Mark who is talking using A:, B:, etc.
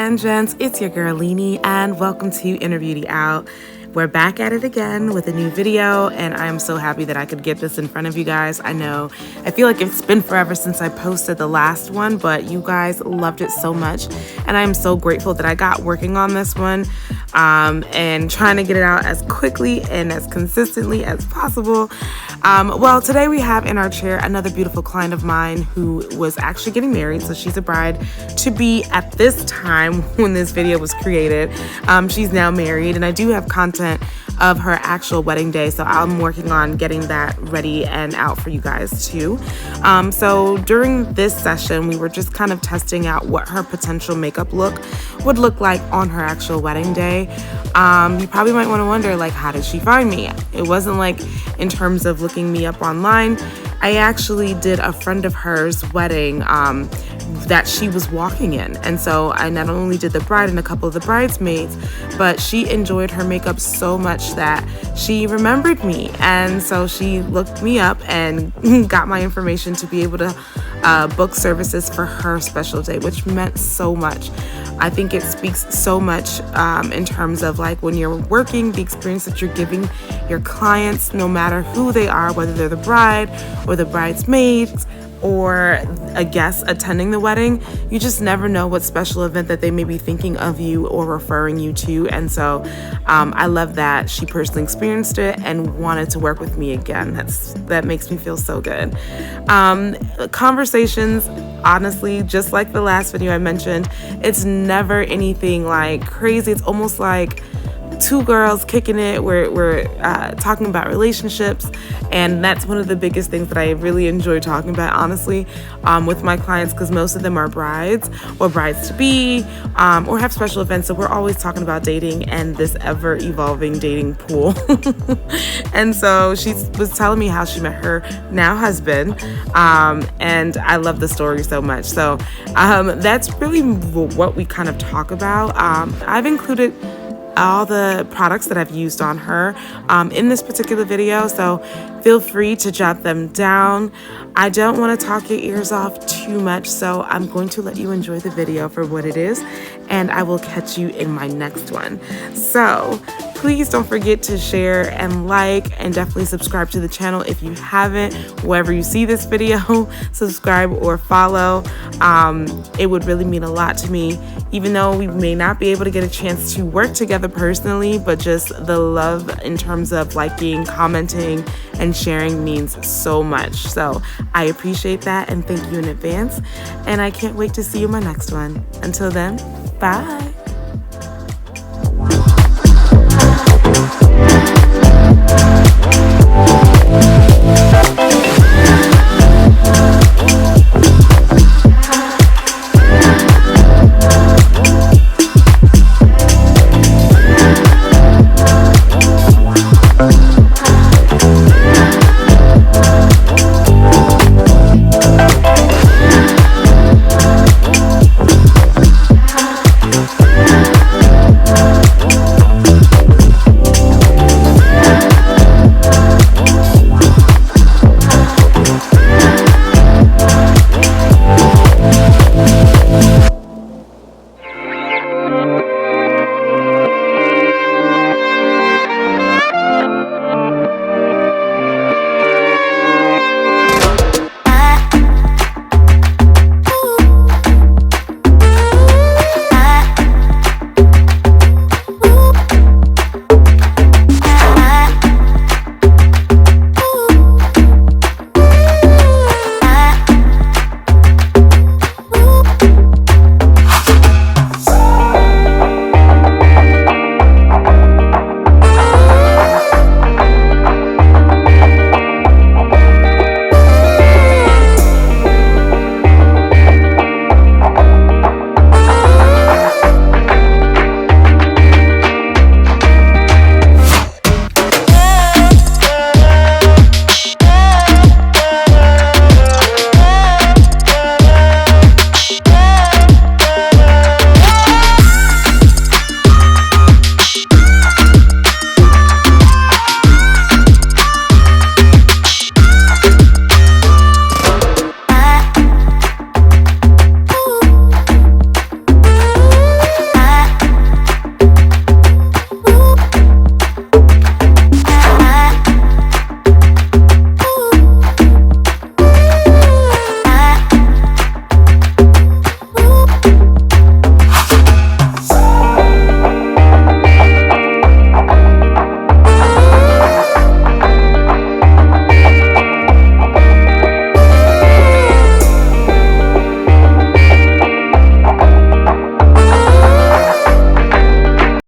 A: and gents, it's your girl Linnee and welcome to Inner Beauty Out. We're back at it again with a new video and I'm so happy that I could get this in front of you guys. I feel like it's been forever since I posted the last one, but you guys loved it so much and I'm so grateful that I got working on this one and trying to get it out as quickly and as consistently as possible. Well, today we have in our chair another beautiful client of mine who was actually getting married. So she's a bride to be at this time when this video was created. She's now married and I do have content of her actual wedding day. So I'm working on getting that ready and out for you guys too. So during this session, we were just kind of testing out what her potential makeup look would look like on her actual wedding day. You probably might want to wonder, like, how did she find me? It wasn't like in terms of looking me up online. I actually did a friend of hers wedding that she was walking in. And so I not only did the bride and a couple of the bridesmaids, but she enjoyed her makeup so much that she remembered me. And so she looked me up and got my information to be able to book services for her special day, which meant so much. I think it speaks so much in terms of like when you're working, the experience that you're giving your clients, no matter who they are, whether they're the bride or the bridesmaids or a guest attending the wedding, you just never know what special event that they may be thinking of you or referring you to. And so I love that she personally experienced it and wanted to work with me again. That makes me feel so good. Conversations, honestly, just like the last video I mentioned, it's never anything like crazy. It's almost like two girls kicking it. We're talking about relationships, and that's one of the biggest things that I really enjoy talking about, honestly, with my clients, because most of them are brides or brides to be or have special events. So we're always talking about dating and this ever evolving dating pool. And so she was telling me how she met her now husband, and I love the story so much. So that's really what we kind of talk about. I've included all the products that I've used on her in this particular video, so feel free to jot them down. I don't want to talk your ears off too much, so I'm going to let you enjoy the video for what it is, and I will catch you in my next one. So please don't forget to share and like, and definitely subscribe to the channel if you haven't. Wherever you see this video, subscribe or follow. It would really mean a lot to me, even though we may not be able to get a chance to work together personally, but just the love in terms of liking, commenting, and sharing means so much. So I appreciate that and thank you in advance. And I can't wait to see you in my next one. Until then, bye.